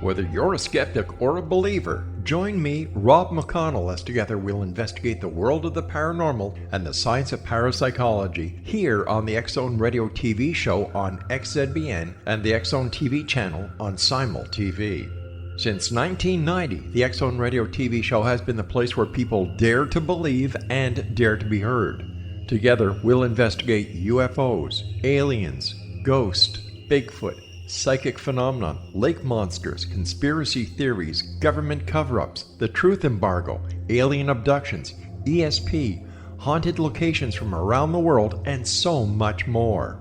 Whether you're a skeptic or a believer, join me, Rob McConnell, as together we'll investigate the world of the paranormal and the science of parapsychology here on the X-Zone Radio TV show on XZBN and the X-Zone TV channel on Simul TV. Since 1990, the X-Zone Radio TV show has been the place where people dare to believe and dare to be heard. Together, we'll investigate UFOs, aliens, ghosts, Bigfoot, psychic phenomenon, lake monsters, conspiracy theories, government cover-ups, the truth embargo, alien abductions, ESP, haunted locations from around the world, and so much more.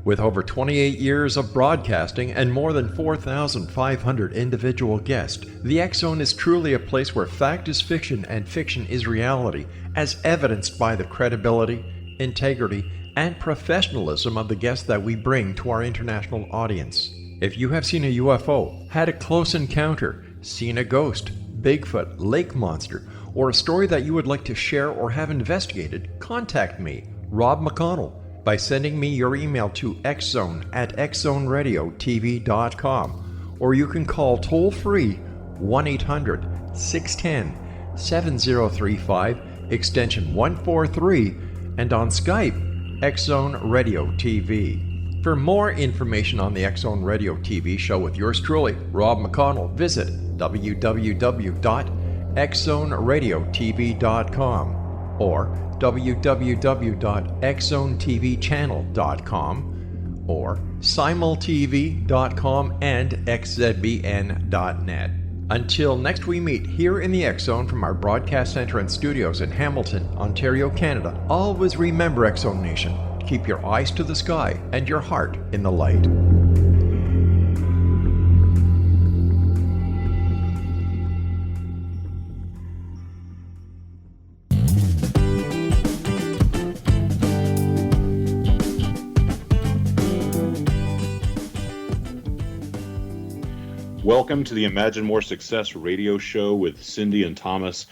With over 28 years of broadcasting and more than 4,500 individual guests, the X-Zone is truly a place where fact is fiction and fiction is reality, as evidenced by the credibility, integrity, and professionalism of the guests that we bring to our international audience. If you have seen a UFO, had a close encounter, seen a ghost, Bigfoot, lake monster, or a story that you would like to share or have investigated, contact me, Rob McConnell, by sending me your email to xzone@xzoneradiotv.com, or you can call toll-free 1-800-610-7035, extension 143, and on Skype, X-Zone Radio TV. For more information on the X-Zone Radio TV show with yours truly, Rob McConnell, visit www.xzoneradiotv.com or www.xzonetvchannel.com or simultv.com and xzbn.net. Until next we meet here in the X-Zone from our broadcast center and studios in Hamilton, Ontario, Canada, always remember, X-Zone Nation, keep your eyes to the sky and your heart in the light. Welcome to the Imagine More Success radio show with Cindy and Thomas.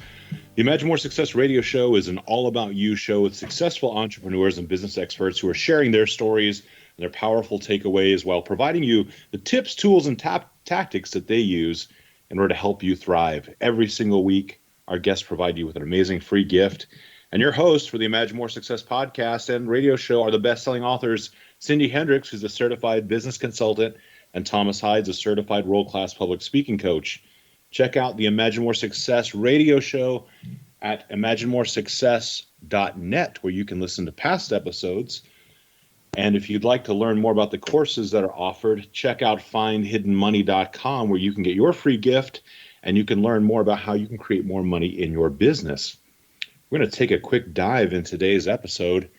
The Imagine More Success radio show is an all-about-you show with successful entrepreneurs and business experts who are sharing their stories and their powerful takeaways while providing you the tips, tools, and tactics that they use in order to help you thrive. Every single week, our guests provide you with an amazing free gift. And your hosts for the Imagine More Success podcast and radio show are the best-selling authors, Cindy Hendricks, who's a certified business consultant, and Thomas Hyde's a certified world-class public speaking coach. Check out the Imagine More Success radio show at imaginemoresuccess.net, where you can listen to past episodes. And if you'd like to learn more about the courses that are offered, check out findhiddenmoney.com, where you can get your free gift and you can learn more about how you can create more money in your business. We're going to take a quick dive in today's episode.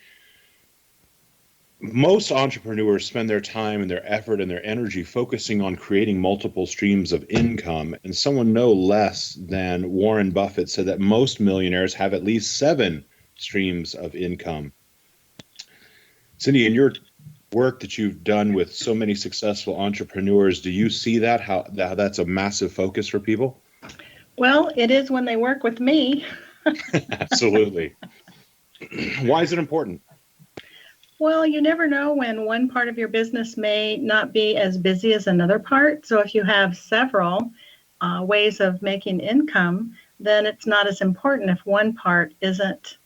Most entrepreneurs spend their time and their effort and their energy focusing on creating multiple streams of income. And someone no less than Warren Buffett said that most millionaires have at least 7 streams of income. Cindy, in your work that you've done with so many successful entrepreneurs, do you see that, how that's a massive focus for people? Well, it is when they work with me. Absolutely. Why is it important? Well, you never know when one part of your business may not be as busy as another part. So if you have several ways of making income, then it's not as important if one part isn't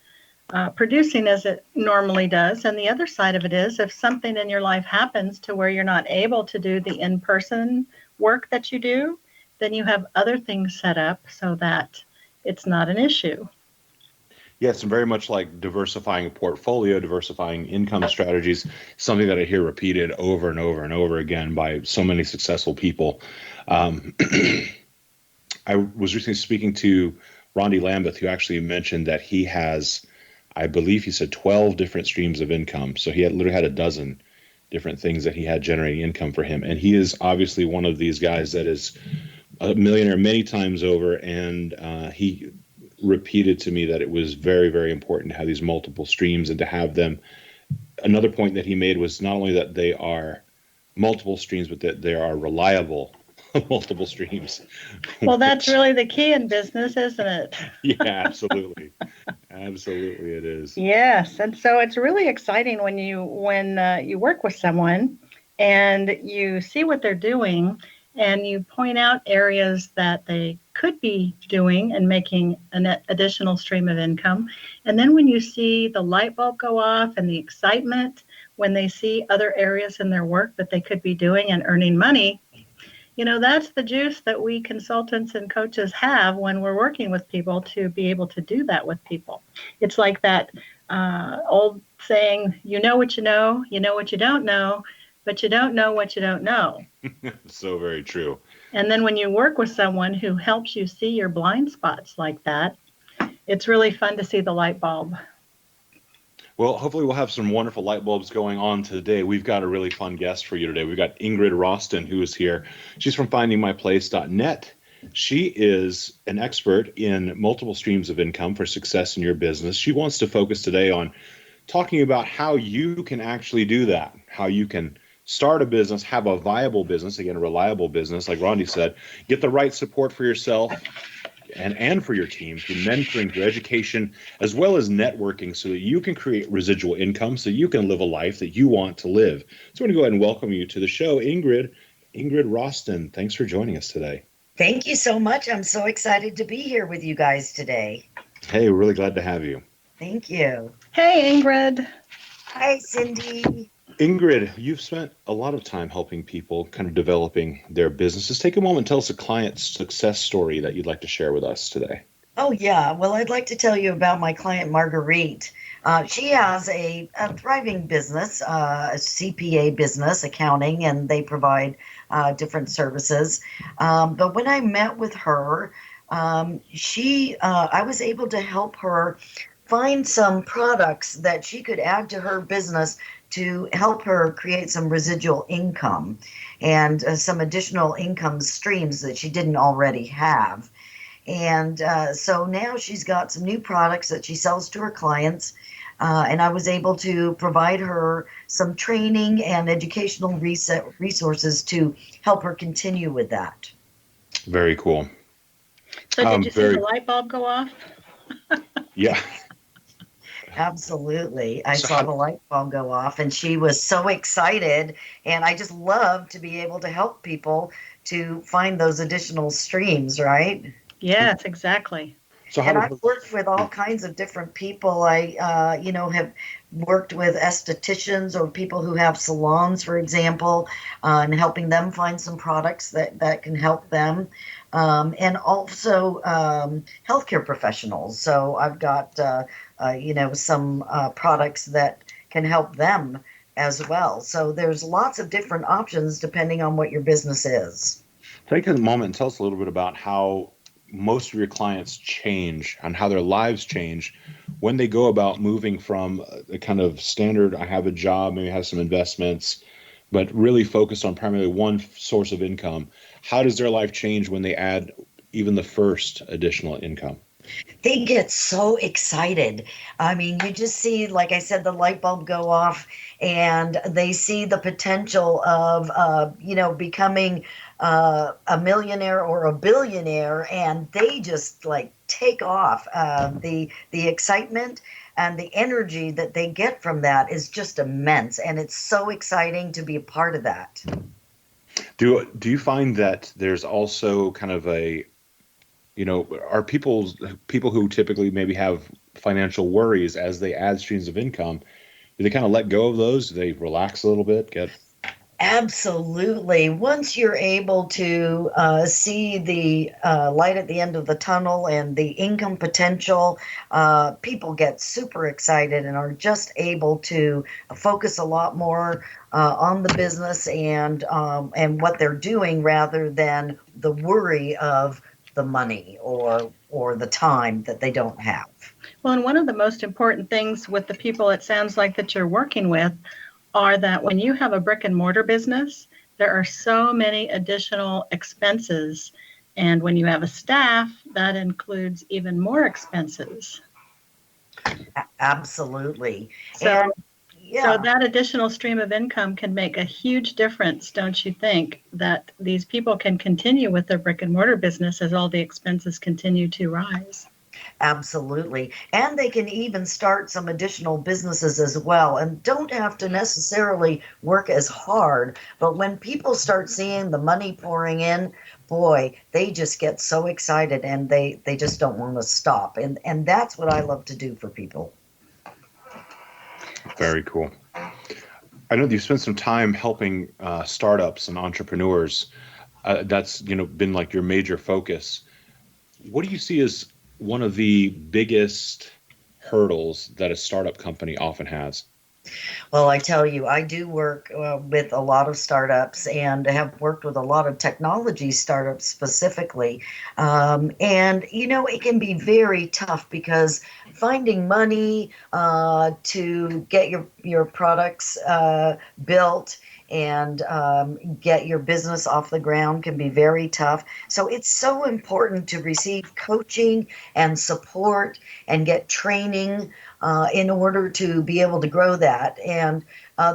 producing as it normally does. And the other side of it is, if something in your life happens to where you're not able to do the in-person work that you do, then you have other things set up so that it's not an issue. Yes, and very much like diversifying a portfolio, diversifying income strategies, something that I hear repeated over and over and over again by so many successful people. I was recently speaking to Rondi Lambeth, who actually mentioned that he has, I believe he said 12 different streams of income. So he literally had a dozen different things that he had generating income for him. And he is obviously one of these guys that is a millionaire many times over, and he repeated to me that it was very, very important to have these multiple streams and to have them. Another point that he made was not only that they are multiple streams, but that they are reliable multiple streams. Well, that's really the key in business, isn't it? Yeah, absolutely. Absolutely it is. Yes. And so it's really exciting when you work with someone and you see what they're doing and you point out areas that they could be doing and making an additional stream of income. And then when you see the light bulb go off and the excitement when they see other areas in their work that they could be doing and earning money, that's the juice that we consultants and coaches have when we're working with people to be able to do that with people. It's like that old saying, you know what you know what you don't know, but you don't know what you don't know. So very true. And then when you work with someone who helps you see your blind spots like that, it's really fun to see the light bulb. Well, hopefully we'll have some wonderful light bulbs going on today. We've got a really fun guest for you today. We've got Ingrid Rosten, who is here. She's from findingmyplace.net. She is an expert in multiple streams of income for success in your business. She wants to focus today on talking about how you can actually do that, how you can start a business, have a viable business, again, a reliable business, like Rondi said, get the right support for yourself and for your team through mentoring, through education, as well as networking so that you can create residual income so you can live a life that you want to live. So I'm going to go ahead and welcome you to the show, Ingrid Rosten. Thanks for joining us today. Thank you so much. I'm so excited to be here with you guys today. Hey, we're really glad to have you. Thank you. Hey, Ingrid. Hi, Cindy. Ingrid, you've spent a lot of time helping people kind of developing their businesses. Take a moment and tell us a client success story that you'd like to share with us today. Oh, yeah. Well, I'd like to tell you about my client, Marguerite. She has a thriving business, a CPA business, accounting, and they provide different services. But when I met with her, I was able to help her find some products that she could add to her business to help her create some residual income and some additional income streams that she didn't already have. And so now she's got some new products that she sells to her clients. And I was able to provide her some training and educational resources to help her continue with that. Very cool. So did you see the light bulb go off? Yeah. Absolutely. I saw the light bulb go off and she was so excited. And I just love to be able to help people to find those additional streams, right? Yes, exactly. And I've worked with all kinds of different people. I, have worked with estheticians or people who have salons, for example, and helping them find some products that can help them. And also healthcare professionals. So I've got, some products that can help them as well. So there's lots of different options depending on what your business is. Take a moment and tell us a little bit about how most of your clients change and how their lives change when they go about moving from a kind of standard, I have a job, maybe have some investments, but really focused on primarily one source of income. How does their life change when they add even the first additional income? They get so excited. I mean, you just see, like I said, the light bulb go off and they see the potential of, becoming a millionaire or a billionaire, and they just like take off. The excitement and the energy that they get from that is just immense, and it's so exciting to be a part of that. Do you find that there's also kind of are people who typically maybe have financial worries as they add streams of income, do they kind of let go of those? Do they relax a little bit? Absolutely. Once you're able to see the light at the end of the tunnel and the income potential, people get super excited and are just able to focus a lot more on the business and what they're doing rather than the worry of the money or the time that they don't have. Well, and one of the most important things with the people it sounds like that you're working with are that when you have a brick and mortar business, there are so many additional expenses. And when you have a staff, that includes even more expenses. Absolutely. So that additional stream of income can make a huge difference, don't you think, that these people can continue with their brick and mortar business as all the expenses continue to rise? Absolutely. And they can even start some additional businesses as well and don't have to necessarily work as hard. But when people start seeing the money pouring in, boy, they just get so excited and they just don't want to stop. And that's what I love to do for people. Very cool. I know that you've spent some time helping startups and entrepreneurs. That's been like your major focus. What do you see as one of the biggest hurdles that a startup company often has? Well, I tell you, I do work with a lot of startups and have worked with a lot of technology startups specifically. And, it can be very tough because finding money to get your products built and get your business off the ground can be very tough. So it's so important to receive coaching and support and get training in order to be able to grow that. And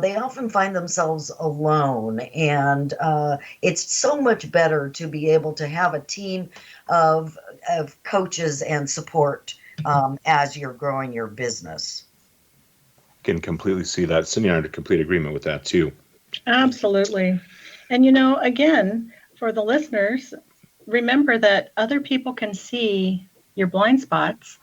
they often find themselves alone. And it's so much better to be able to have a team of coaches and support as you're growing your business. Can completely see that. Cindy and I are in complete agreement with that too. Absolutely. And, again, for the listeners, remember that other people can see your blind spots.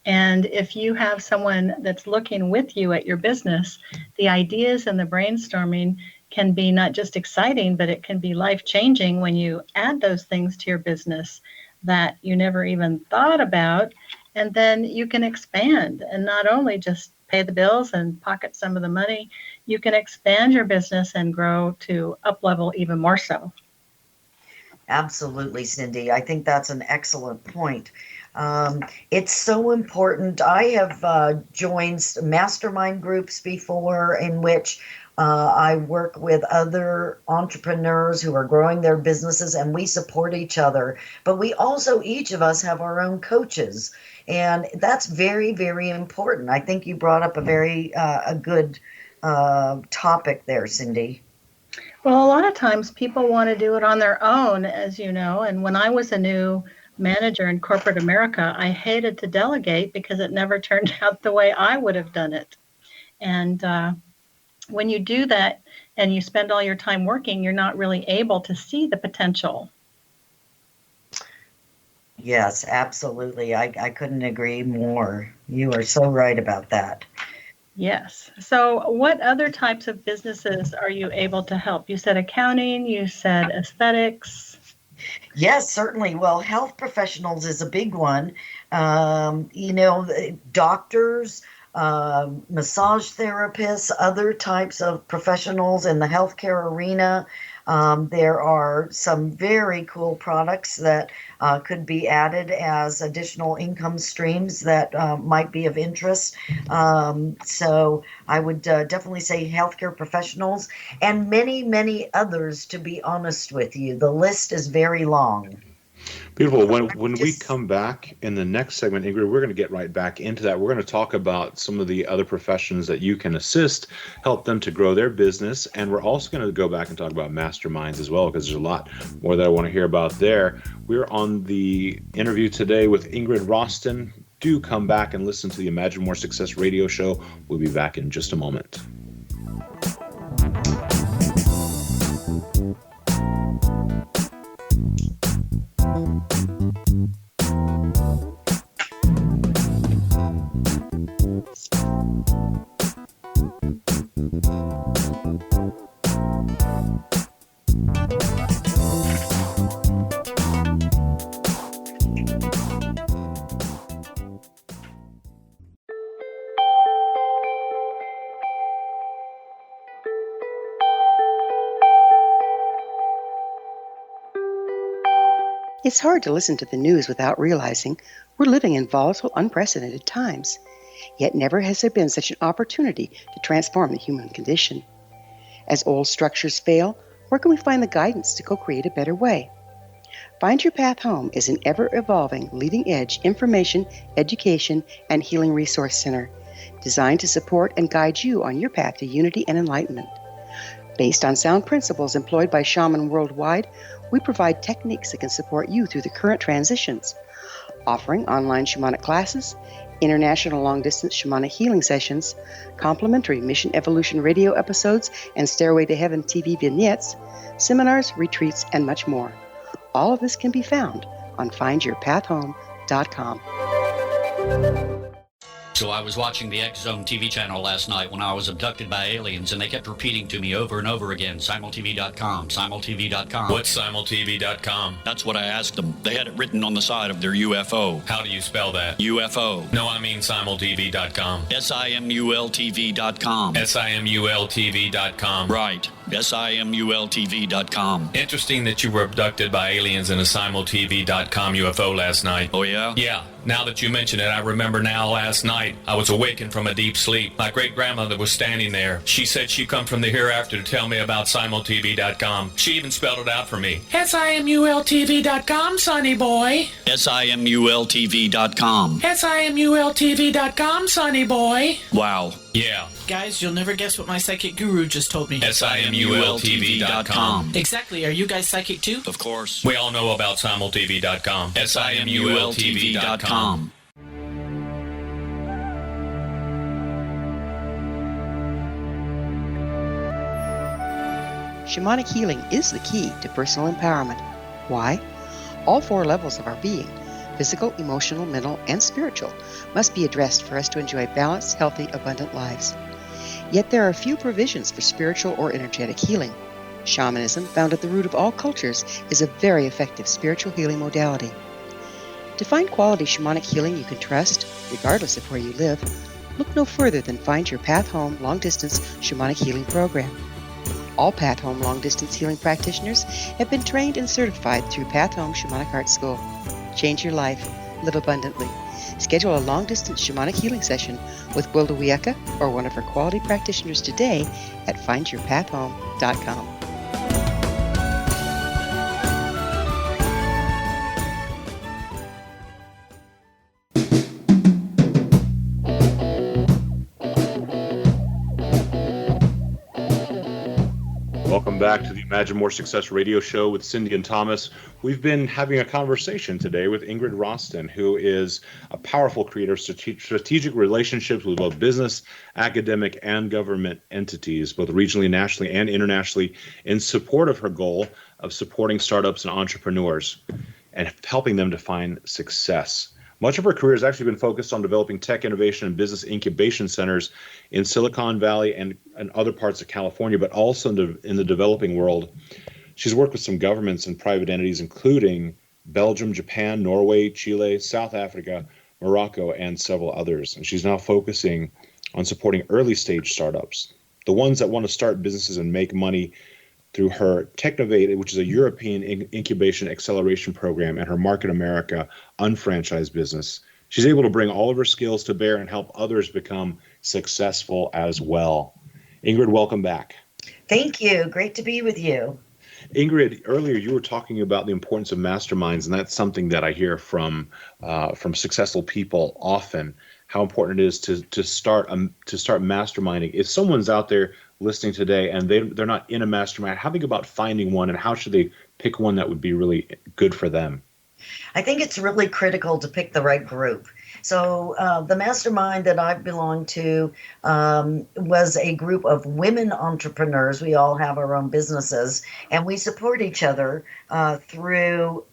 And if you have someone that's looking with you at your business, the ideas and the brainstorming can be not just exciting, but it can be life-changing when you add those things to your business that you never even thought about. And then you can expand and not only just pay the bills and pocket some of the money, you can expand your business and grow to up level even more so. Absolutely, Cindy. I think that's an excellent point. It's so important. I have joined mastermind groups before in which I work with other entrepreneurs who are growing their businesses and we support each other. But we also, each of us, have our own coaches. And that's very, very important. I think you brought up a good topic there, Cindy. Well, a lot of times people want to do it on their own, as you know. And when I was a new manager in corporate America, I hated to delegate because it never turned out the way I would have done it. And when you do that and you spend all your time working, you're not really able to see the potential. Yes, absolutely. I couldn't agree more. You are so right about that. Yes. So what other types of businesses are you able to help? You said accounting, you said aesthetics. Yes, certainly. Well, health professionals is a big one. Doctors, massage therapists, other types of professionals in the healthcare arena. There are some very cool products that could be added as additional income streams that might be of interest. So I would definitely say healthcare professionals and many, many others, to be honest with you. The list is very long. Beautiful. When we come back in the next segment, Ingrid, we're going to get right back into that. We're going to talk about some of the other professions that you can assist, help them to grow their business. And we're also going to go back and talk about masterminds as well, because there's a lot more that I want to hear about there. We're on the interview today with Ingrid Rosten. Do come back and listen to the Imagine More Success radio show. We'll be back in just a moment. It's hard to listen to the news without realizing we're living in volatile, unprecedented times. Yet never has there been such an opportunity to transform the human condition. As old structures fail, where can we find the guidance to co-create a better way? Find Your Path Home is an ever-evolving, leading-edge information, education, and healing resource center designed to support and guide you on your path to unity and enlightenment. Based on sound principles employed by shamans worldwide, we provide techniques that can support you through the current transitions. offering online shamanic classes, international long-distance shamanic healing sessions, complimentary Mission Evolution radio episodes and Stairway to Heaven TV vignettes, seminars, retreats, and much more. All of this can be found on findyourpathhome.com. So I was watching the X Zone TV channel last night when I was abducted by aliens, and they kept repeating to me over and over again, simultv.com, simultv.com. What's simultv.com? That's what I asked them. They had it written on the side of their UFO. How do you spell that? UFO. No, I mean simultv.com. simultv.com. simultv.com. Right. simultv.com. Interesting that you were abducted by aliens in a simultv.com UFO last night. Oh, yeah? Yeah. Now that you mention it, I remember now last night I was awakened from a deep sleep. My great-grandmother was standing there. She said she'd come from the hereafter to tell me about simultv.com. She even spelled it out for me. simultv.com, sonny boy. simultv.com. simultv.com, sonny boy. Wow. Yeah. Guys, you'll never guess what my psychic guru just told me. simultv.com. Exactly. Are you guys psychic too? Of course. We all know about simultv.com. simultv.com. Shamanic healing is the key to personal empowerment. Why? All 4 levels of our being, physical, emotional, mental, and spiritual, must be addressed for us to enjoy balanced, healthy, abundant lives. Yet there are few provisions for spiritual or energetic healing. Shamanism, found at the root of all cultures, is a very effective spiritual healing modality. To find quality shamanic healing you can trust, regardless of where you live, look no further than Find Your Path Home Long-Distance Shamanic Healing Program. All Path Home Long-Distance Healing practitioners have been trained and certified through Path Home Shamanic Art School. Change your life. Live abundantly. Schedule a long-distance shamanic healing session with Wilda Wieka or one of her quality practitioners today at findyourpathhome.com. Welcome back to the Imagine More Success radio show with Cindy and Thomas. We've been having a conversation today with Ingrid Rosten, who is a powerful creator of strategic relationships with both business, academic, and government entities, both regionally, nationally, and internationally, in support of her goal of supporting startups and entrepreneurs and helping them to find success. Much of her career has actually been focused on developing tech innovation and business incubation centers in Silicon Valley and other parts of California, but also in the developing world. She's worked with some governments and private entities, including Belgium, Japan, Norway, Chile, South Africa, Morocco, and several others. And she's now focusing on supporting early stage startups, the ones that want to start businesses and make money through her Technovate, which is a European incubation acceleration program, and her Market America unfranchised business. She's able to bring all of her skills to bear and help others become successful as well. Ingrid, welcome back. Thank you. Great to be with you. Ingrid, earlier you were talking about the importance of masterminds, and that's something that I hear from successful people often. How important it is to start masterminding. If someone's out there listening today and they're not in a mastermind, how do they go about finding one, and how should they pick one that would be really good for them? I think it's really critical to pick the right group. So the mastermind that I belonged to was a group of women entrepreneurs. We all have our own businesses, and we support each other through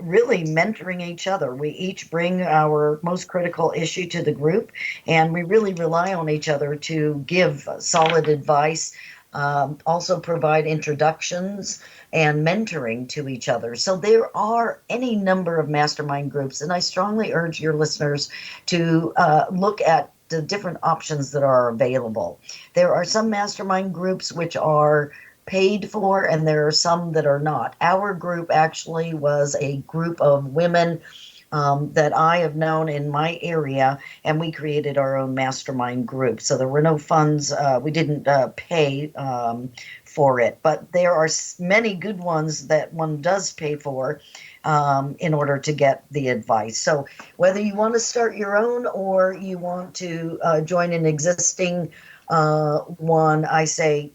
really mentoring each other. We each bring our most critical issue to the group, and we really rely on each other to give solid advice, also provide introductions and mentoring to each other. So there are any number of mastermind groups, and I strongly urge your listeners to look at the different options that are available. There are some mastermind groups which are paid for, and there are some that are not. Our group actually was a group of women that I have known in my area, and we created our own mastermind group. So there were no funds. We didn't pay for it, but there are many good ones that one does pay for in order to get the advice. So whether you want to start your own or you want to join an existing one, I say,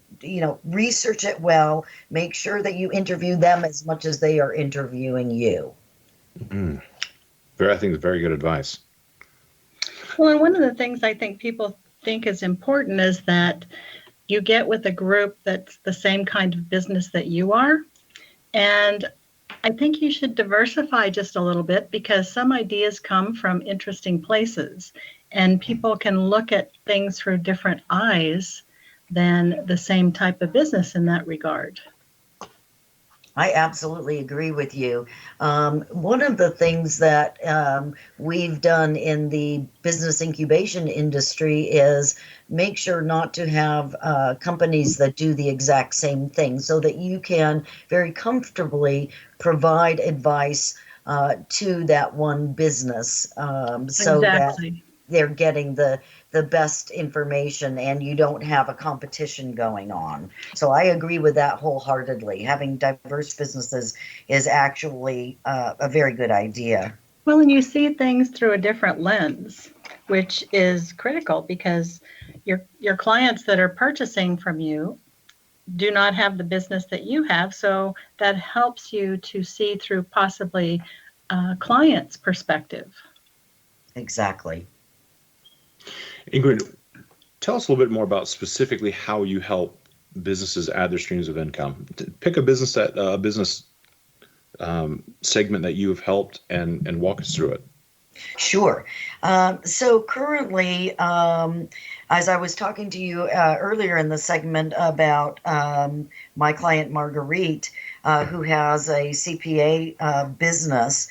research it well. Make sure that you interview them as much as they are interviewing you. Mm-hmm. I think it's very good advice. Well, and one of the things I think people think is important is that you get with a group that's the same kind of business that you are. And I think you should diversify just a little bit because some ideas come from interesting places and people can look at things through different eyes than the same type of business in that regard. I absolutely agree with you. One of the things that we've done in the business incubation industry is make sure not to have companies that do the exact same thing so that you can very comfortably provide advice to that one business so that Exactly. they're getting the best information and you don't have a competition going on. So I agree with that wholeheartedly. Having diverse businesses is actually a very good idea. Well, and you see things through a different lens, which is critical because your clients that are purchasing from you do not have the business that you have. So that helps you to see through possibly a client's perspective. Exactly. Ingrid, tell us a little bit more about specifically how you help businesses add their streams of income. Pick a business segment that you have helped and walk us through it. Sure. So currently, as I was talking to you earlier in the segment about my client Marguerite, who has a CPA business,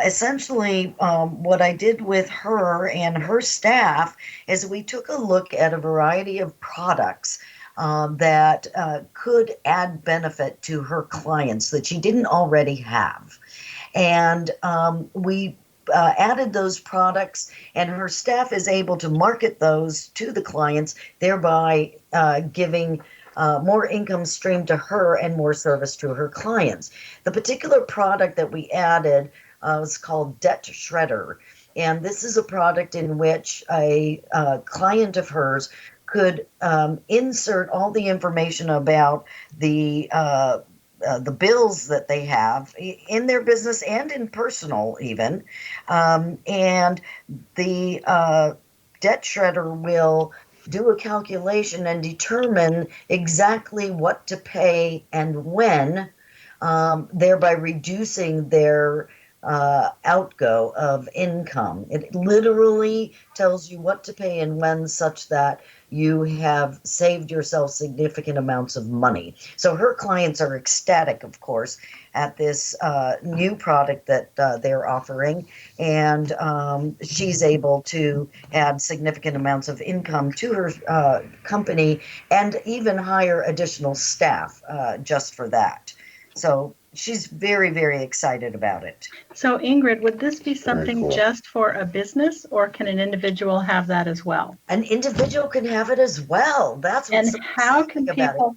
essentially what I did with her and her staff is we took a look at a variety of products that could add benefit to her clients that she didn't already have. And we added those products, and her staff is able to market those to the clients, thereby giving more income stream to her and more service to her clients. The particular product that we added was called Debt Shredder. And this is a product in which a client of hers could insert all the information about the bills that they have in their business and in personal even. And the debt shredder will do a calculation and determine exactly what to pay and when, thereby reducing their outgo of income. It literally tells you what to pay and when, such that you have saved yourself significant amounts of money. So her clients are ecstatic, of course, at this new product that they're offering, and she's able to add significant amounts of income to her company and even hire additional staff just for that. So she's very, very excited about it. So Ingrid, would this be something cool. just for a business or can an individual have that as well? An individual can have it as well. That's what's And so how can exciting about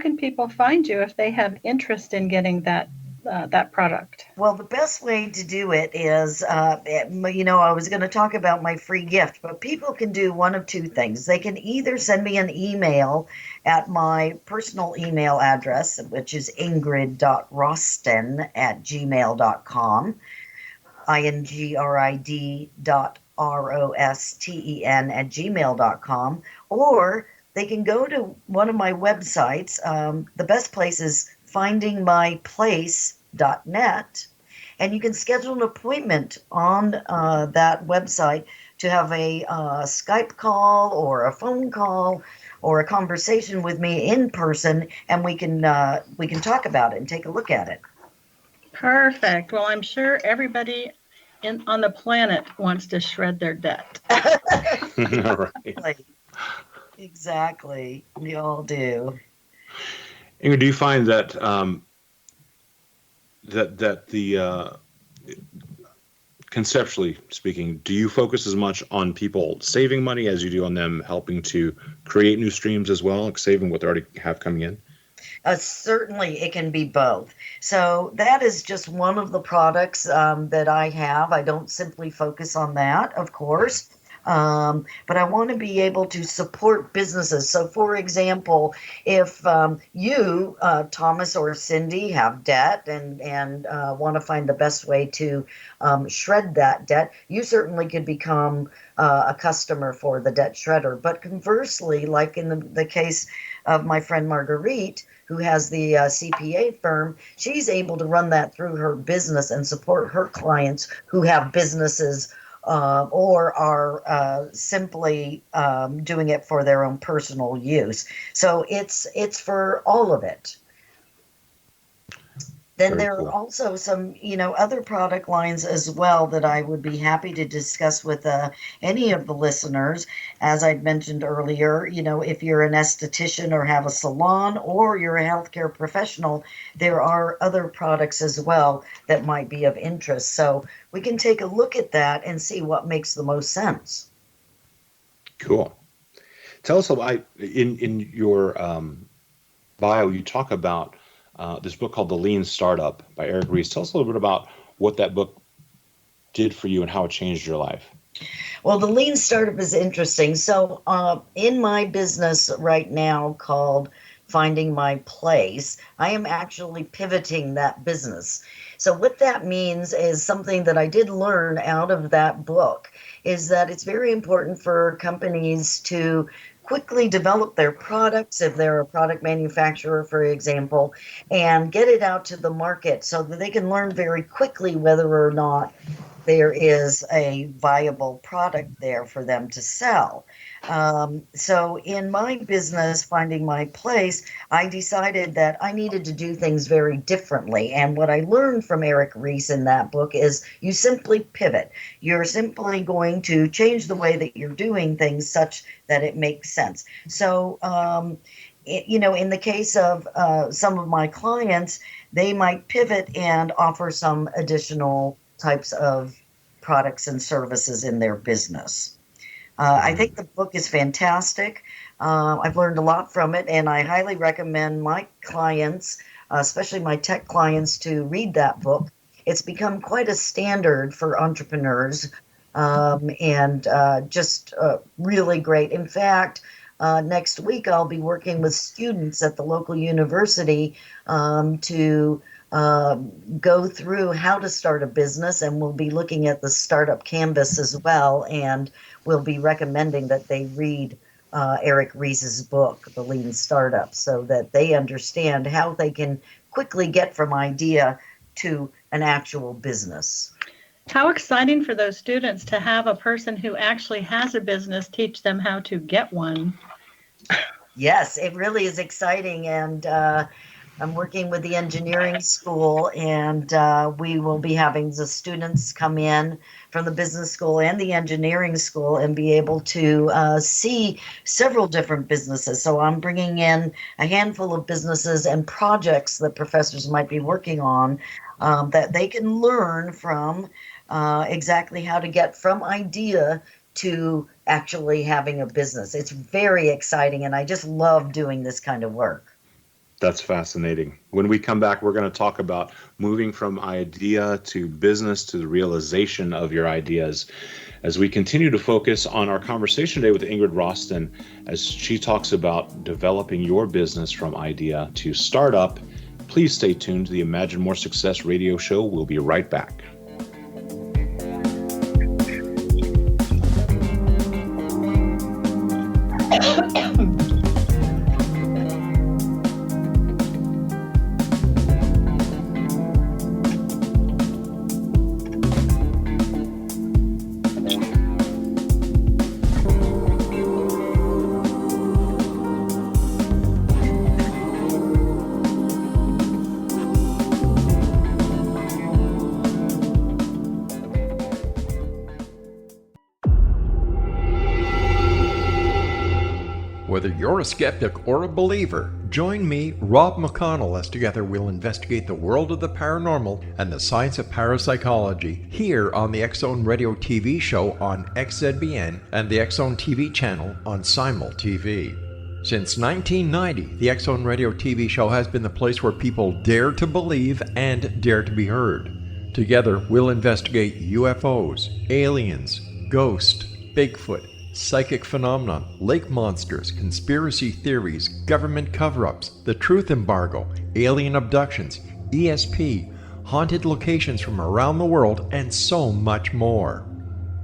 it. people find you if they have interest in getting that product? Well, the best way to do it is, I was going to talk about my free gift, but people can do one of two things. They can either send me an email at my personal email address, which is ingrid.rosten@gmail.com, ingrid.rosten@gmail.com, or they can go to one of my websites. The best place is findingmyplace.net, and you can schedule an appointment on that website to have a Skype call or a phone call or a conversation with me in person, and we can talk about it and take a look at it. Perfect. Well, I'm sure everybody on the planet wants to shred their debt. Right. Exactly. We all do. Ingrid, do you find that that the conceptually speaking, do you focus as much on people saving money as you do on them helping to create new streams as well, like saving what they already have coming in? Certainly, it can be both. So that is just one of the products that I have. I don't simply focus on that, of course. But I want to be able to support businesses. So, for example, if you, Thomas or Cindy, have debt and want to find the best way to shred that debt, you certainly could become a customer for the debt shredder. But conversely, like in the case of my friend Marguerite, who has the CPA firm, she's able to run that through her business and support her clients who have businesses or are simply doing it for their own personal use. So it's for all of it. Then Very there cool. are also some, other product lines as well that I would be happy to discuss with any of the listeners. As I'd mentioned earlier, if you're an esthetician or have a salon or you're a healthcare professional, there are other products as well that might be of interest. So we can take a look at that and see what makes the most sense. Cool. Tell us about, in your bio, you talk about this book called The Lean Startup by Eric Ries. Tell us a little bit about what that book did for you and how it changed your life. Well, the Lean Startup is interesting. So in my business right now called Finding My Place, I am actually pivoting that business. So what that means is something that I did learn out of that book is that it's very important for companies to quickly develop their products, if they're a product manufacturer, for example, and get it out to the market so that they can learn very quickly whether or not there is a viable product there for them to sell. So in my business, Finding My Place, I decided that I needed to do things very differently. And what I learned from Eric Ries in that book is you simply pivot. You're simply going to change the way that you're doing things such that it makes sense. So, in the case of some of my clients, they might pivot and offer some additional types of products and services in their business. I think the book is fantastic. I've learned a lot from it, and I highly recommend my clients, especially my tech clients, to read that book. It's become quite a standard for entrepreneurs, and just really great. In fact, next week I'll be working with students at the local university to go through how to start a business, and we'll be looking at the startup canvas as well, and we'll be recommending that they read Eric Ries's book, The Lean Startup, so that they understand how they can quickly get from idea to an actual business. How exciting for those students to have a person who actually has a business teach them how to get one. Yes, it really is exciting, and I'm working with the engineering school, and we will be having the students come in from the business school and the engineering school and be able to see several different businesses. So I'm bringing in a handful of businesses and projects that professors might be working on that they can learn from exactly how to get from idea to actually having a business. It's very exciting, and I just love doing this kind of work. That's fascinating. When we come back, we're going to talk about moving from idea to business to the realization of your ideas as we continue to focus on our conversation today with Ingrid Rosten as she talks about developing your business from idea to startup. Please stay tuned to the Imagine More Success radio show. We'll be right back. Whether you're a skeptic or a believer, join me, Rob McConnell, as together we'll investigate the world of the paranormal and the science of parapsychology here on the X-Zone Radio TV show on XZBN and the X-Zone TV channel on Simul TV. Since 1990, the X-Zone Radio TV show has been the place where people dare to believe and dare to be heard. Together, we'll investigate UFOs, aliens, ghosts, Bigfoot, psychic phenomenon, lake monsters, conspiracy theories, government cover-ups, the truth embargo, alien abductions, ESP, haunted locations from around the world, and so much more.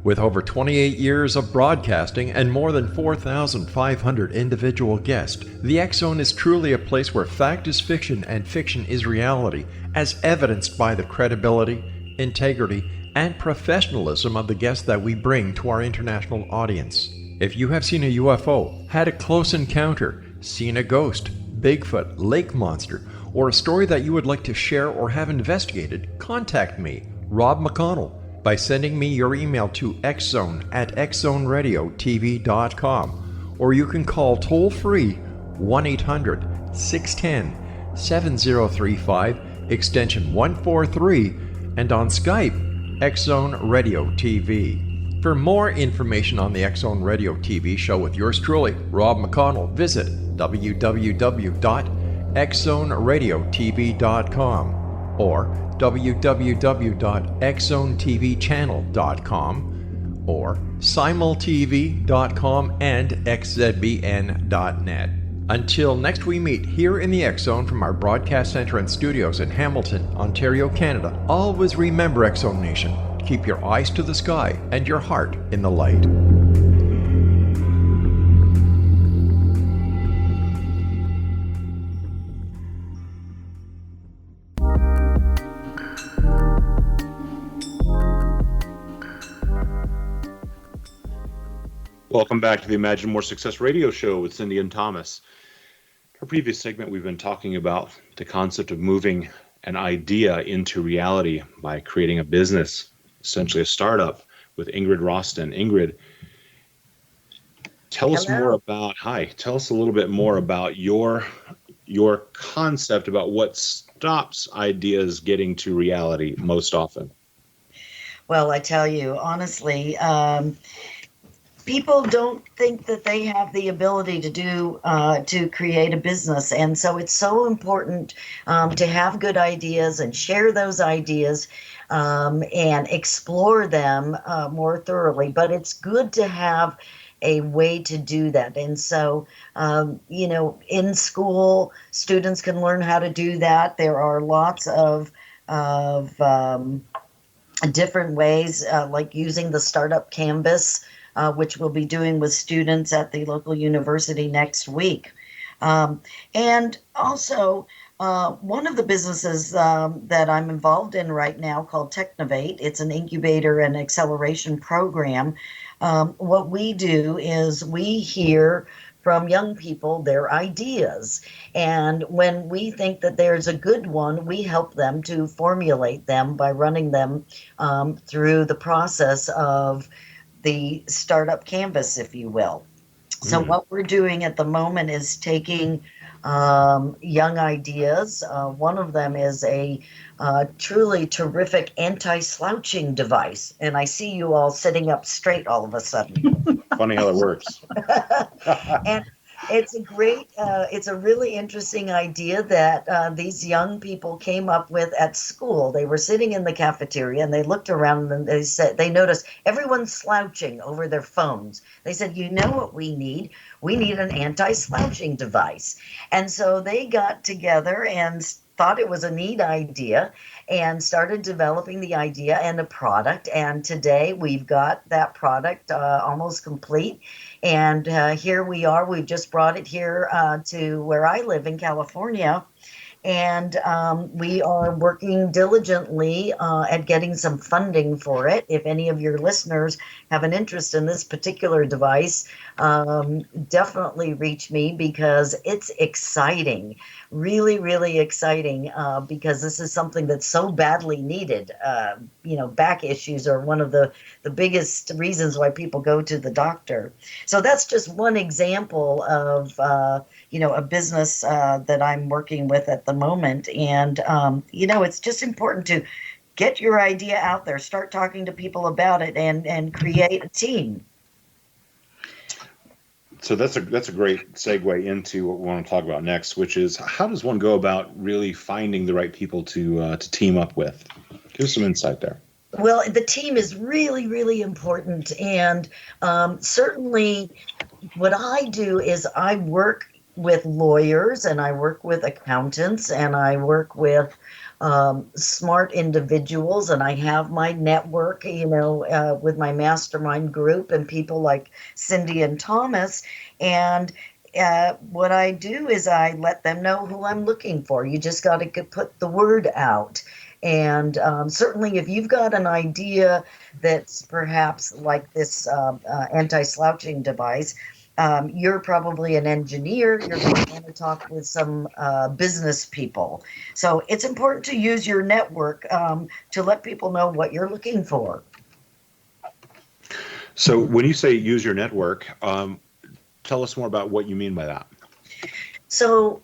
With over 28 years of broadcasting and more than 4,500 individual guests, the X Zone is truly a place where fact is fiction and fiction is reality, as evidenced by the credibility, integrity, and professionalism of the guests that we bring to our international audience. If you have seen a UFO, had a close encounter, seen a ghost, Bigfoot, lake monster, or a story that you would like to share or have investigated, contact me, Rob McConnell, by sending me your email to xzone@xzoneradiotv.com, or you can call toll-free 1-800-610-7035, extension 143, and on Skype, X Zone Radio TV. For more information on the X Zone Radio TV show with yours truly, Rob McConnell, visit www.xzoneradiotv.com or www.xzonetvchannel.com or simultv.com and xzbn.net. Until next we meet here in the X Zone from our broadcast center and studios in Hamilton, Ontario, Canada, always remember, X Zone Nation, keep your eyes to the sky and your heart in the light. Welcome back to the Imagine More Success radio show with Cindy and Thomas. In our previous segment, we've been talking about the concept of moving an idea into reality by creating a business, essentially a startup, with Ingrid Rosten. Ingrid, tell us more about, tell us a little bit more about your concept about what stops ideas getting to reality most often. Well, I tell you, honestly, people don't think that they have the ability to create a business, and so it's so important to have good ideas and share those ideas and explore them more thoroughly. But it's good to have a way to do that, and so in school, students can learn how to do that. There are lots of different ways, like using the startup canvas, which we'll be doing with students at the local university next week. And also, one of the businesses that I'm involved in right now called Technovate, it's an incubator and acceleration program. What we do is we hear from young people their ideas. And when we think that there's a good one, we help them to formulate them by running them through the process of the startup canvas, if you will. So what we're doing at the moment is taking young ideas. One of them is a truly terrific anti-slouching device. And I see you all sitting up straight all of a sudden. Funny how it works. And it's it's a really interesting idea that these young people came up with at school. They were sitting in the cafeteria and they looked around and they noticed everyone's slouching over their phones. They said, you know what we need? We need an anti-slouching device. And so they got together and thought it was a neat idea and started developing the idea and a product. And today we've got that product almost complete. And here we are. We've just brought it here to where I live in California. And we are working diligently at getting some funding for it. If any of your listeners have an interest in this particular device, definitely reach me because it's exciting, really, really exciting, because this is something that's so badly needed. Back issues are one of the biggest reasons why people go to the doctor. So that's just one example of, a business that I'm working with at the moment. And, it's just important to get your idea out there, start talking to people about it, and create a team. So that's a great segue into what we want to talk about next, which is how does one go about really finding the right people to team up with? Give us some insight there. Well, the team is really, really important. And certainly what I do is I work with lawyers and I work with accountants and I work with smart individuals, and I have my network, with my mastermind group and people like Cindy and Thomas. And what I do is I let them know who I'm looking for. You just got to put the word out. And certainly, if you've got an idea that's perhaps like this anti-slouching device, you're probably an engineer. You're going to want to talk with some business people. So it's important to use your network to let people know what you're looking for. So when you say use your network, tell us more about what you mean by that. So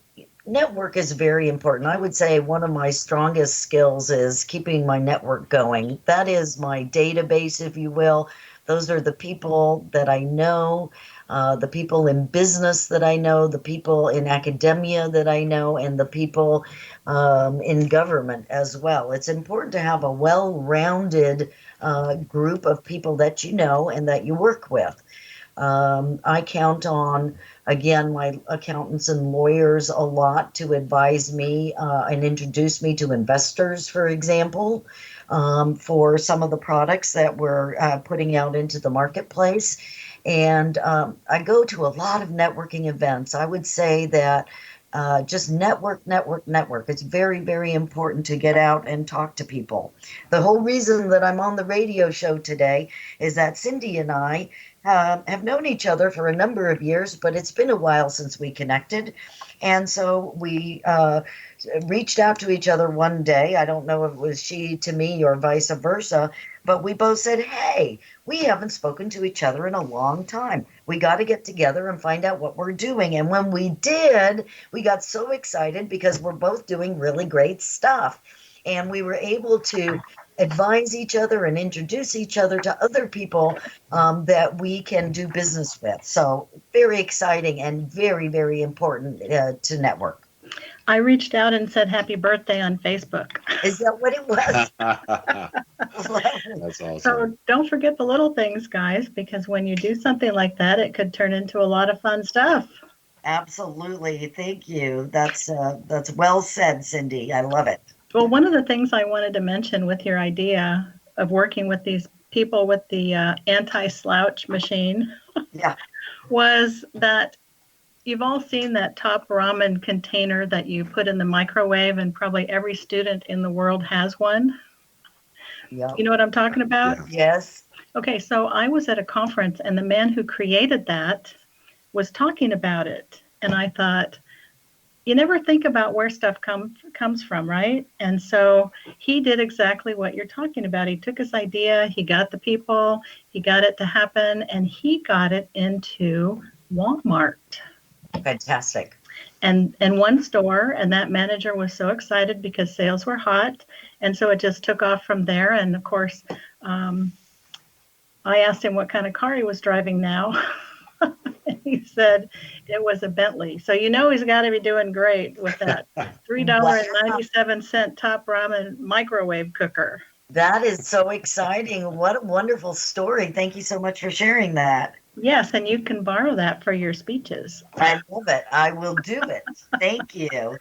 network is very important. I would say one of my strongest skills is keeping my network going. That is my database, if you will. Those are the people that I know, the people in business that I know, the people in academia that I know, and the people in government as well. It's important to have a well-rounded group of people that you know and that you work with. I count on, again, my accountants and lawyers a lot to advise me and introduce me to investors, for example, for some of the products that we're putting out into the marketplace. And I go to a lot of networking events. I would say that just network. It's very, very important to get out and talk to people. The whole reason that I'm on the radio show today is that Cindy and I have known each other for a number of years, but it's been a while since we connected. And so we reached out to each other one day. I don't know if it was she to me or vice versa, but we both said, hey, we haven't spoken to each other in a long time. We got to get together and find out what we're doing. And when we did, we got so excited because we're both doing really great stuff. And we were able to advise each other and introduce each other to other people that we can do business with. So very exciting and very, very important to network. I reached out and said happy birthday on Facebook. Is that what it was? That's awesome. So don't forget the little things, guys, because when you do something like that, it could turn into a lot of fun stuff. Absolutely. Thank you. That's well said, Cindy. I love it. Well, one of the things I wanted to mention with your idea of working with these people with the anti-slouch machine was that you've all seen that top ramen container that you put in the microwave, and probably every student in the world has one. Yeah. You know what I'm talking about? Yeah. Yes. Okay, so I was at a conference, and the man who created that was talking about it. And I thought, you never think about where stuff comes from, right? And so he did exactly what you're talking about. He took his idea, he got the people, he got it to happen, and he got it into Walmart. Fantastic. And one store, and that manager was so excited because sales were hot. And so it just took off from there. And of course, I asked him what kind of car he was driving now. And he said it was a Bentley. So you know he's got to be doing great with that $3.97 top ramen microwave cooker. That is so exciting. What a wonderful story. Thank you so much for sharing that. Yes, and you can borrow that for your speeches. I love it. I will do it. Thank you.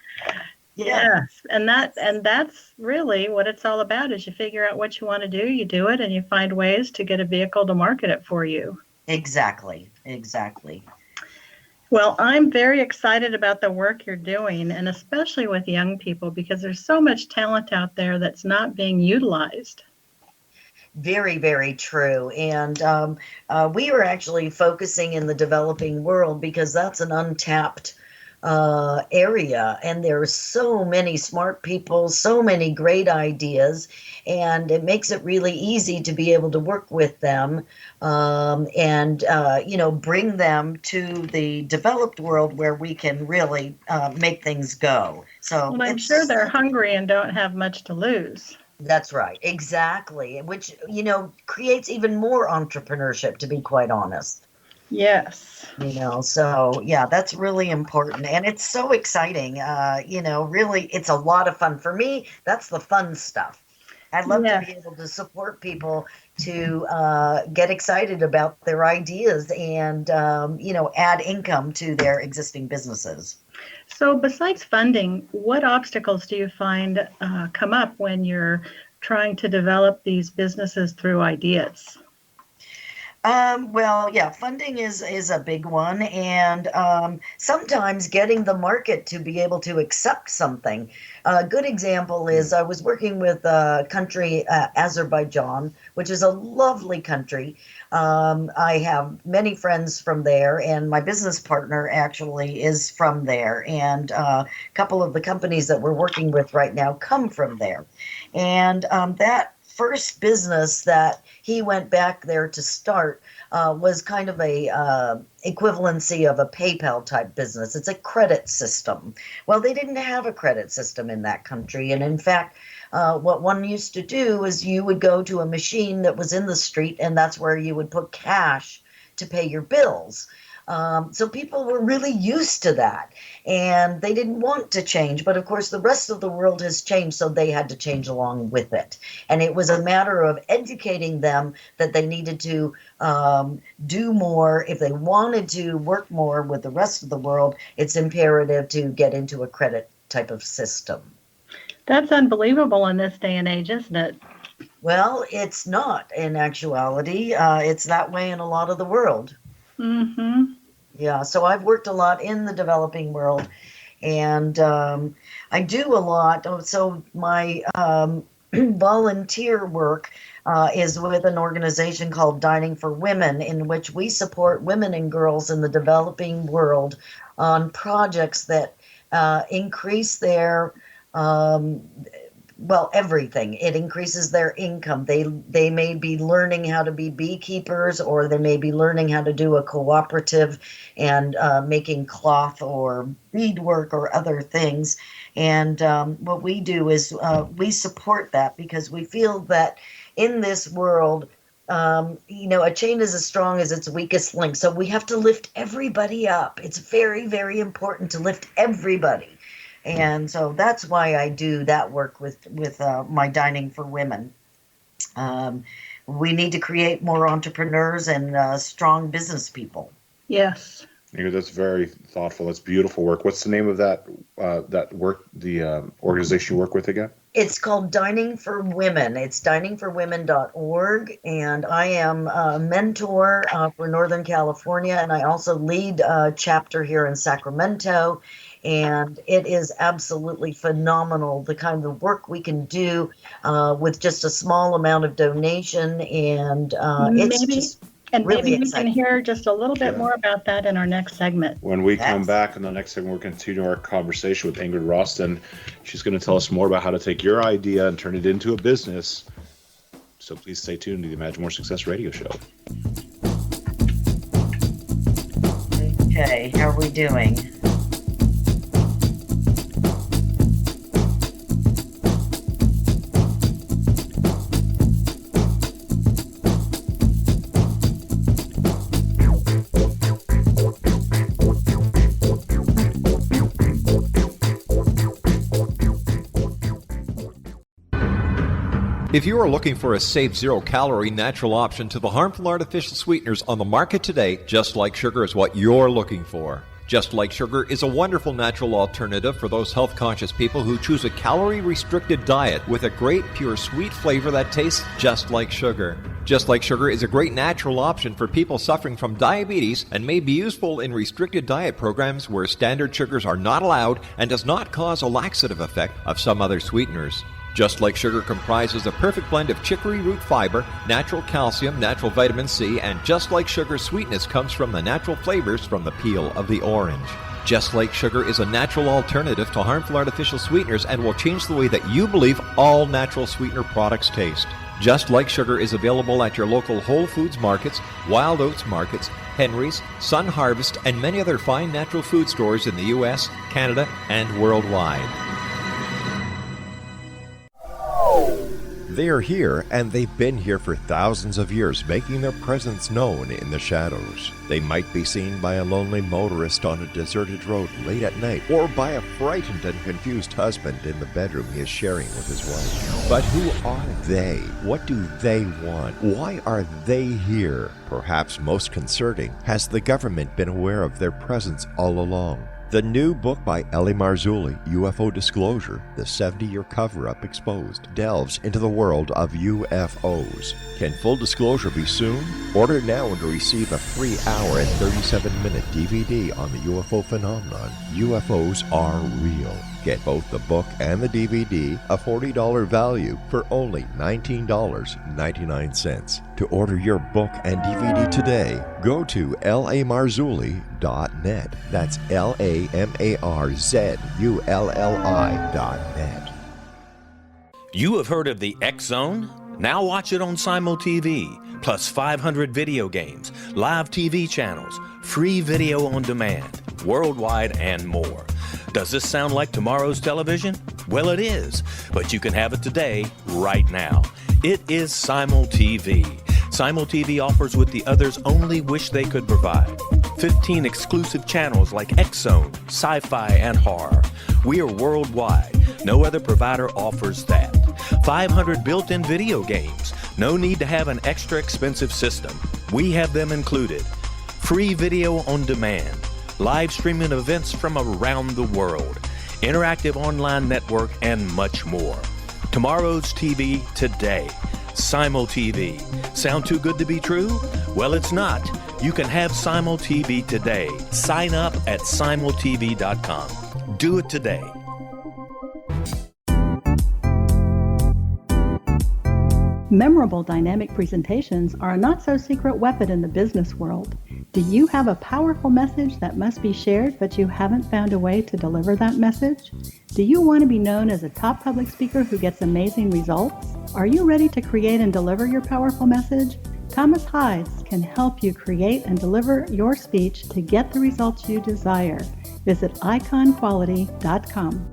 Yes, and that's really what it's all about, is you figure out what you want to do, you do it, and you find ways to get a vehicle to market it for you. Exactly. Well, I'm very excited about the work you're doing, and especially with young people, because there's so much talent out there that's not being utilized. Very, very true. And we are actually focusing in the developing world because that's an untapped area. And there are so many smart people, so many great ideas, and it makes it really easy to be able to work with them and bring them to the developed world where we can really make things go. So well, I'm sure they're hungry and don't have much to lose. That's right. Exactly. Which, creates even more entrepreneurship, to be quite honest. Yes. So yeah, that's really important. And it's so exciting. Really, it's a lot of fun. For me, that's the fun stuff. I'd love Yes. to be able to support people to get excited about their ideas and, add income to their existing businesses. So besides funding, what obstacles do you find come up when you're trying to develop these businesses through ideas? Funding is a big one, and sometimes getting the market to be able to accept something. A good example is I was working with a country, Azerbaijan, which is a lovely country. I have many friends from there, and my business partner actually is from there, and a couple of the companies that we're working with right now come from there. And that first business that he went back there to start was kind of a equivalency of a PayPal type business. It's a credit system. Well, they didn't have a credit system in that country. And in fact, what one used to do is you would go to a machine that was in the street, and that's where you would put cash to pay your bills. So people were really used to that, and they didn't want to change. But of course, the rest of the world has changed, so they had to change along with it. And it was a matter of educating them that they needed to do more. If they wanted to work more with the rest of the world, it's imperative to get into a credit type of system. That's unbelievable in this day and age, isn't it? Well, it's not in actuality. It's that way in a lot of the world. Mm-hmm. Yeah, so I've worked a lot in the developing world, and I do a lot. So my volunteer work is with an organization called Dining for Women, in which we support women and girls in the developing world on projects that increase their everything. It increases their income. They may be learning how to be beekeepers, or they may be learning how to do a cooperative and making cloth or beadwork or other things. And what we do is we support that, because we feel that in this world, a chain is as strong as its weakest link. So we have to lift everybody up. It's very, very important to lift everybody. And so that's why I do that work with my Dining for Women. We need to create more entrepreneurs and strong business people. Yes. That's very thoughtful. That's beautiful work. What's the name of that work, the organization you work with again? It's called Dining for Women. It's diningforwomen.org, and I am a mentor for Northern California, and I also lead a chapter here in Sacramento. And it is absolutely phenomenal, the kind of work we can do with just a small amount of donation. And it's just really maybe we exciting. can hear just a little bit more about that in our next segment. When we come back in the next segment, we'll continue our conversation with Ingrid Rosten. She's going to tell us more about how to take your idea and turn it into a business. So please stay tuned to the Imagine More Success radio show. Okay, how are we doing? If you are looking for a safe, zero-calorie natural option to the harmful artificial sweeteners on the market today, Just Like Sugar is what you're looking for. Just Like Sugar is a wonderful natural alternative for those health-conscious people who choose a calorie-restricted diet with a great, pure, sweet flavor that tastes just like sugar. Just Like Sugar is a great natural option for people suffering from diabetes and may be useful in restricted diet programs where standard sugars are not allowed and does not cause a laxative effect of some other sweeteners. Just Like Sugar comprises a perfect blend of chicory root fiber, natural calcium, natural vitamin C, and Just Like Sugar's sweetness comes from the natural flavors from the peel of the orange. Just Like Sugar is a natural alternative to harmful artificial sweeteners and will change the way that you believe all natural sweetener products taste. Just Like Sugar is available at your local Whole Foods markets, Wild Oats markets, Henry's, Sun Harvest, and many other fine natural food stores in the U.S., Canada, and worldwide. They are here, and they've been here for thousands of years, making their presence known in the shadows. They might be seen by a lonely motorist on a deserted road late at night, or by a frightened and confused husband in the bedroom he is sharing with his wife. But who are they? What do they want? Why are they here? Perhaps most concerning, has the government been aware of their presence all along? The new book by Ellie Marzulli, UFO Disclosure, the 70-year cover-up exposed, delves into the world of UFOs. Can full disclosure be soon? Order now and receive a free hour and 37-minute DVD on the UFO phenomenon. UFOs are real. Get both the book and the DVD, a $40 value, for only $19.99. To order your book and DVD today, go to lamarzulli.net. That's LAMARZULLI.net. You have heard of the X Zone? Now watch it on Simul TV, plus 500 video games, live TV channels, free video on demand, worldwide, and more. Does this sound like tomorrow's television? Well, it is, but you can have it today, right now. It is Simul TV. Simul TV offers what the others only wish they could provide. 15 exclusive channels like X-Zone, Sci-Fi, and Horror. We are worldwide. No other provider offers that. 500 built-in video games. No need to have an extra expensive system. We have them included. Free video on demand. Live streaming events from around the world, interactive online network, and much more. Tomorrow's TV today. Simul TV. Sound too good to be true? Well, it's not. You can have Simul TV today. Sign up at simultv.com. Do it today. Memorable dynamic presentations are a not-so-secret weapon in the business world. Do you have a powerful message that must be shared, but you haven't found a way to deliver that message? Do you want to be known as a top public speaker who gets amazing results? Are you ready to create and deliver your powerful message? Thomas Hides can help you create and deliver your speech to get the results you desire. Visit iconquality.com.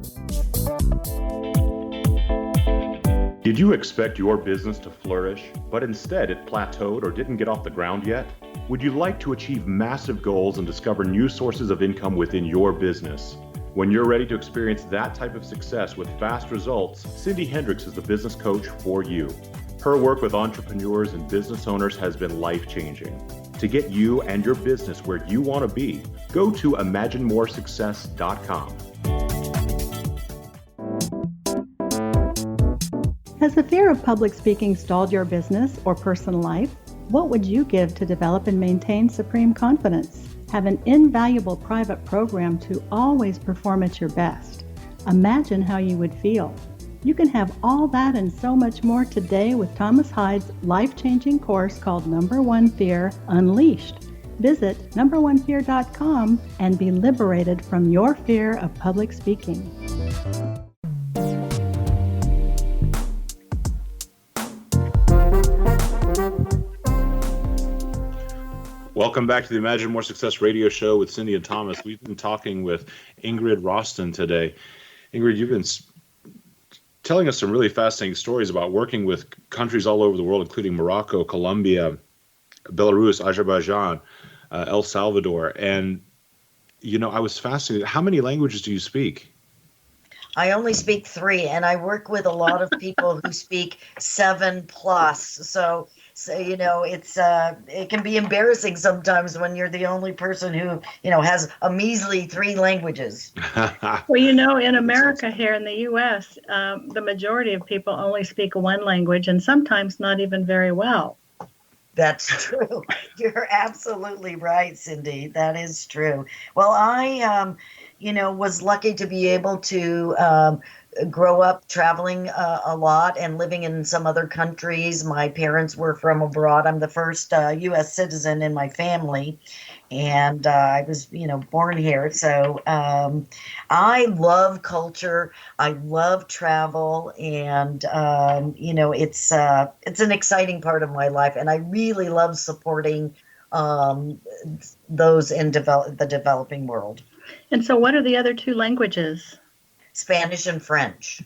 Did you expect your business to flourish, but instead it plateaued or didn't get off the ground yet? Would you like to achieve massive goals and discover new sources of income within your business? When you're ready to experience that type of success with fast results, Cindy Hendricks is the business coach for you. Her work with entrepreneurs and business owners has been life-changing. To get you and your business where you want to be, go to imaginemoresuccess.com. Has the fear of public speaking stalled your business or personal life? What would you give to develop and maintain supreme confidence? Have an invaluable private program to always perform at your best. Imagine how you would feel. You can have all that and so much more today with Thomas Hides' life-changing course called Number One Fear Unleashed. Visit numberonefear.com and be liberated from your fear of public speaking. Welcome back to the Imagine More Success radio show with Cindy and Thomas. We've been talking with Ingrid Rosten today. Ingrid, you've been telling us some really fascinating stories about working with countries all over the world, including Morocco, Colombia, Belarus, Azerbaijan, El Salvador. And, you know, I was fascinated. How many languages do you speak? I only speak 3, and I work with a lot of people who speak 7+. So you know, it can be embarrassing sometimes when you're the only person who, you know, has a measly 3 languages. Well, you know, in America here in the U.S., the majority of people only speak 1 language, and sometimes not even very well. That's true. You're absolutely right, Cindy. That is true. Well, I, you know, was lucky to be able to grow up traveling a lot and living in some other countries. My parents were from abroad. I'm the first U.S. citizen in my family, and I was, you know, born here. So I love culture. I love travel, and you know, it's an exciting part of my life, and I really love supporting those in the developing world. And so, what are the other 2 languages? Spanish and French.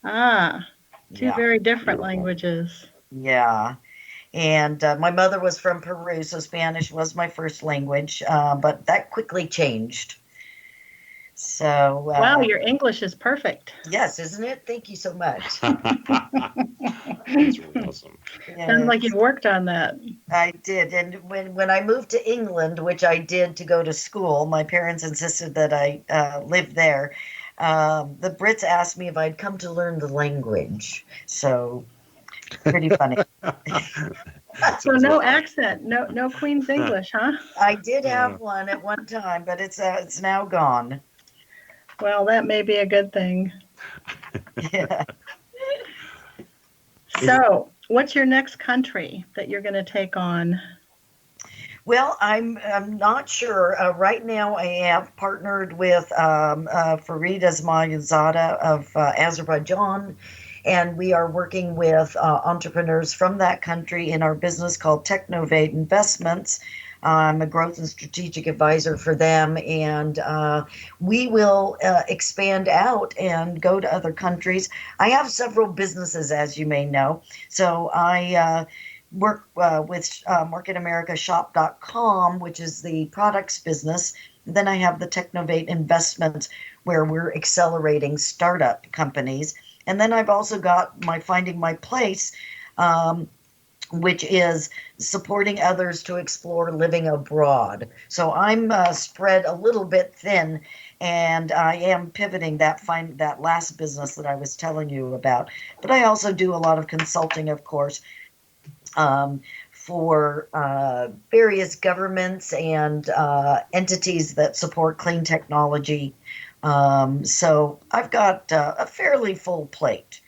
Ah, Two very different languages. Yeah. And my mother was from Peru, so Spanish was my first language, but that quickly changed. So wow, your English is perfect. Yes, isn't it? Thank you so much. That's really awesome. Sounds like you've worked on that. I did. And when I moved to England, which I did to go to school, my parents insisted that I live there. The Brits asked me if I'd come to learn the language. So pretty funny. So no accent, no Queen's English, huh? I did have one at one time, but it's now gone. Well, that may be a good thing. Yeah. So, what's your next country that you're going to take on? Well, I'm not sure. Right now, I have partnered with Farid Esmailzadeh of Azerbaijan, and we are working with entrepreneurs from that country in our business called Technovate Investments. I'm a growth and strategic advisor for them, and we will expand out and go to other countries. I have several businesses, as you may know, so I work with MarketAmericaShop.com, which is the products business. Then I have the Technovate Investments, where we're accelerating startup companies. And then I've also got my Finding My Place, which is supporting others to explore living abroad. So I'm spread a little bit thin, and I am pivoting that last business that I was telling you about. But I also do a lot of consulting, of course, for various governments and entities that support clean technology. So I've got a fairly full plate.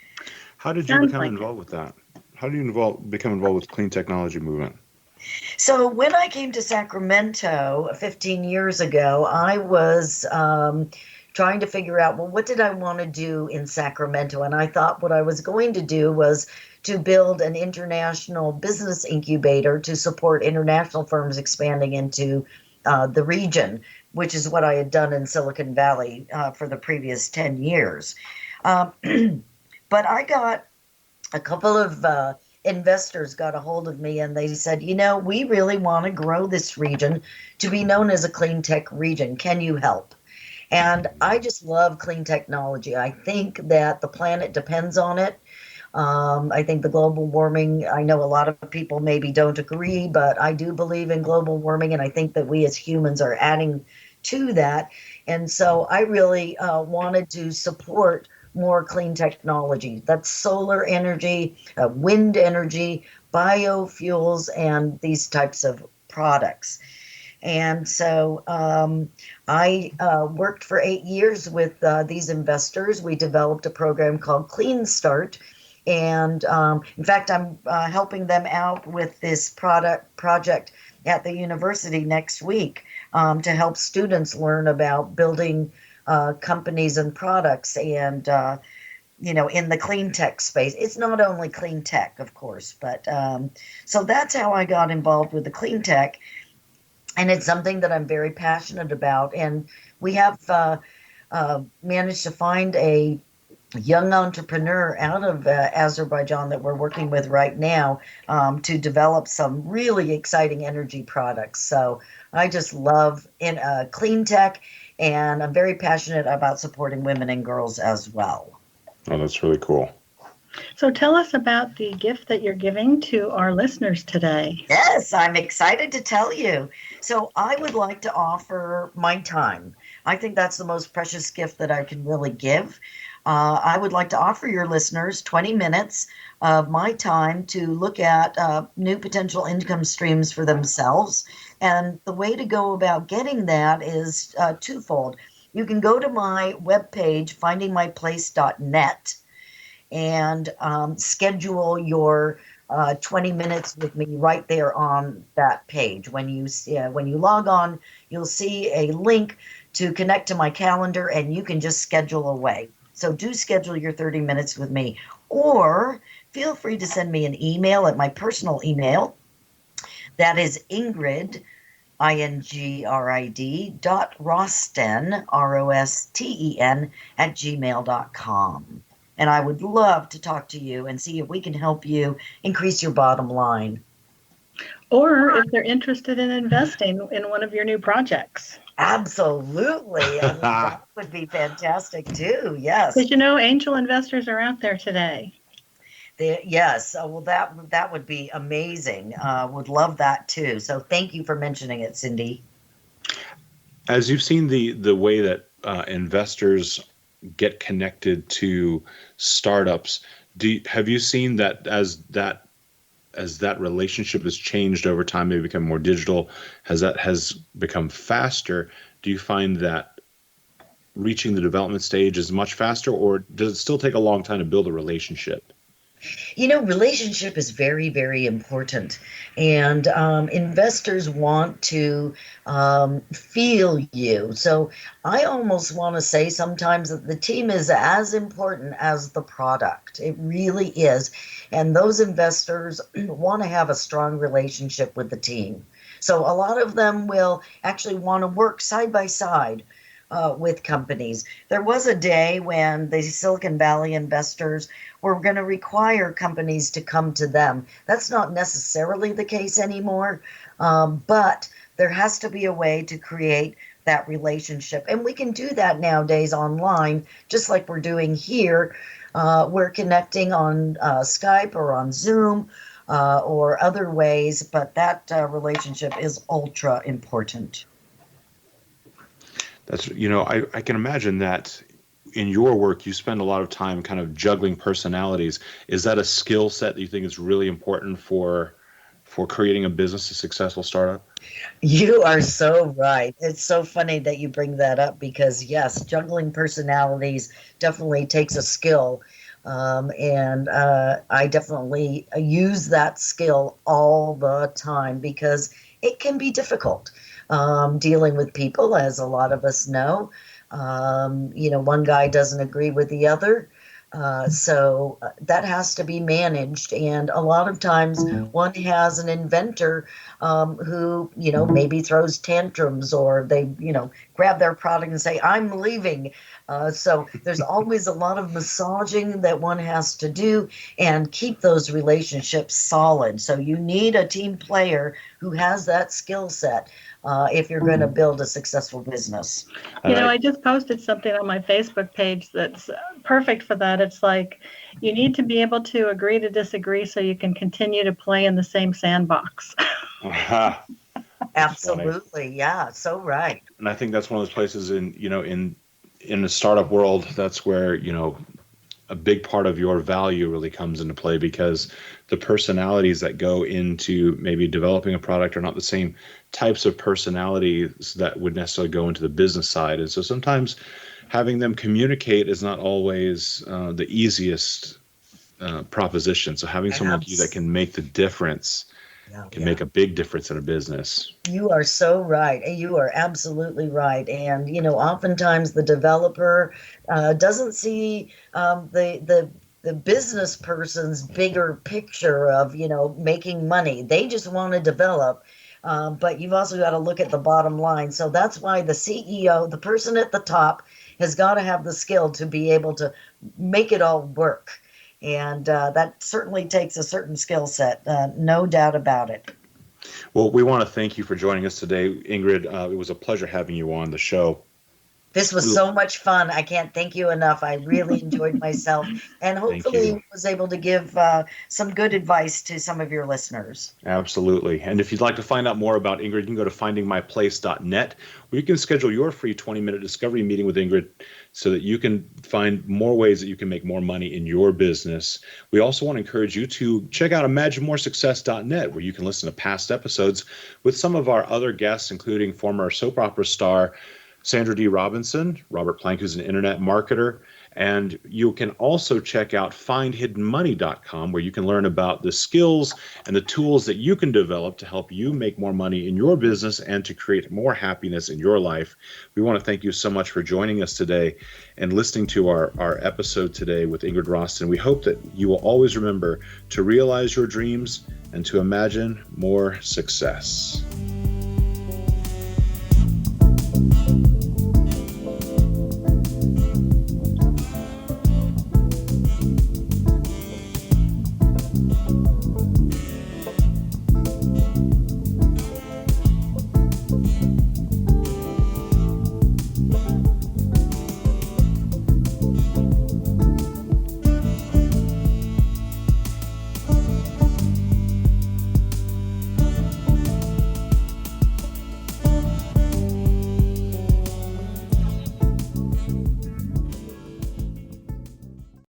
How did you become involved with that? How do you become involved with the clean technology movement? So when I came to Sacramento 15 years ago, I was trying to figure out, well, what did I want to do in Sacramento? And I thought what I was going to do was to build an international business incubator to support international firms expanding into the region, which is what I had done in Silicon Valley for the previous 10 years. But I got a couple of investors got a hold of me, and they said, we really want to grow this region to be known as a clean tech region. Can you help? And I just love clean technology. I think that the planet depends on it. I think the global warming, I know a lot of people maybe don't agree, but I do believe in global warming, and I think that we as humans are adding to that. And so I really wanted to support more clean technology. That's solar energy, wind energy, biofuels, and these types of products. And so I worked for 8 years with these investors. We developed a program called Clean Start. And in fact, I'm helping them out with this project at the university next week to help students learn about building companies and products and, in the clean tech space. It's not only clean tech, of course, but so that's how I got involved with the clean tech. And it's something that I'm very passionate about. And we have managed to find a young entrepreneur out of Azerbaijan that we're working with right now to develop some really exciting energy products. So I just love clean tech, and I'm very passionate about supporting women and girls as well. Oh, that's really cool. So tell us about the gift that you're giving to our listeners today. Yes, I'm excited to tell you. So I would like to offer my time. I think that's the most precious gift that I can really give. I would like to offer your listeners 20 minutes of my time to look at new potential income streams for themselves. And the way to go about getting that is twofold. You can go to my webpage, findingmyplace.net, and schedule your 20 minutes with me right there on that page. When you log on, you'll see a link to connect to my calendar, and you can just schedule away. So do schedule your 30 minutes with me, or feel free to send me an email at my personal email. That is Ingrid, Ingrid, .Rosten, Rosten, @gmail.com. And I would love to talk to you and see if we can help you increase your bottom line. Or if they're interested in investing in one of your new projects. Absolutely. I mean, that would be fantastic too. Yes. Because angel investors are out there today. Yes. Well, that would be amazing. Would love that too. So thank you for mentioning it, Cindy. As you've seen the way that investors get connected to startups, have you seen that as that relationship has changed over time, maybe become more digital, has become faster? Do you find that reaching the development stage is much faster, or does it still take a long time to build a relationship? Relationship is very, very important. And investors want to feel you. So I almost want to say sometimes that the team is as important as the product. It really is. And those investors want to have a strong relationship with the team. So a lot of them will actually want to work side by side with companies. There was a day when the Silicon Valley investors were going to require companies to come to them. That's not necessarily the case anymore, but there has to be a way to create that relationship. And we can do that nowadays online, just like we're doing here. We're connecting on Skype or on Zoom or other ways, but that relationship is ultra important. That's, I can imagine that in your work, you spend a lot of time kind of juggling personalities. Is that a skill set that you think is really important for creating a business, a successful startup? You are so right. It's so funny that you bring that up because, yes, juggling personalities definitely takes a skill. And I definitely use that skill all the time because it can be difficult. Dealing with people, as a lot of us know. One guy doesn't agree with the other. So that has to be managed. And a lot of times one has an inventor who, maybe throws tantrums or they, grab their product and say, I'm leaving. So there's always a lot of massaging that one has to do and keep those relationships solid. So you need a team player who has that skill set. If you're going to build a successful business. I just posted something on my Facebook page that's perfect for that. It's like you need to be able to agree to disagree so you can continue to play in the same sandbox. Absolutely. Yeah, so right. And I think that's one of those places in the startup world, that's where, a big part of your value really comes into play, because the personalities that go into maybe developing a product are not the same types of personalities that would necessarily go into the business side. And so sometimes having them communicate is not always the easiest proposition. So having someone like you that can make the difference can make a big difference in a business. You are so right. You are absolutely right. And, oftentimes the developer doesn't see the business person's bigger picture of, making money. They just want to develop. But you've also got to look at the bottom line. So that's why the CEO, the person at the top, has got to have the skill to be able to make it all work. And that certainly takes a certain skill set, no doubt about it. Well, we want to thank you for joining us today, Ingrid. It was a pleasure having you on the show. This was so much fun. I can't thank you enough. I really enjoyed myself, and hopefully was able to give some good advice to some of your listeners. Absolutely. And if you'd like to find out more about Ingrid, you can go to findingmyplace.net, where you can schedule your free 20-minute discovery meeting with Ingrid so that you can find more ways that you can make more money in your business. We also want to encourage you to check out imaginemoresuccess.net, where you can listen to past episodes with some of our other guests, including former soap opera star Sandra D. Robinson, Robert Plank, who's an internet marketer. And you can also check out findhiddenmoney.com, where you can learn about the skills and the tools that you can develop to help you make more money in your business and to create more happiness in your life. We want to thank you so much for joining us today and listening to our episode today with Ingrid Rosten. We hope that you will always remember to realize your dreams and to imagine more success.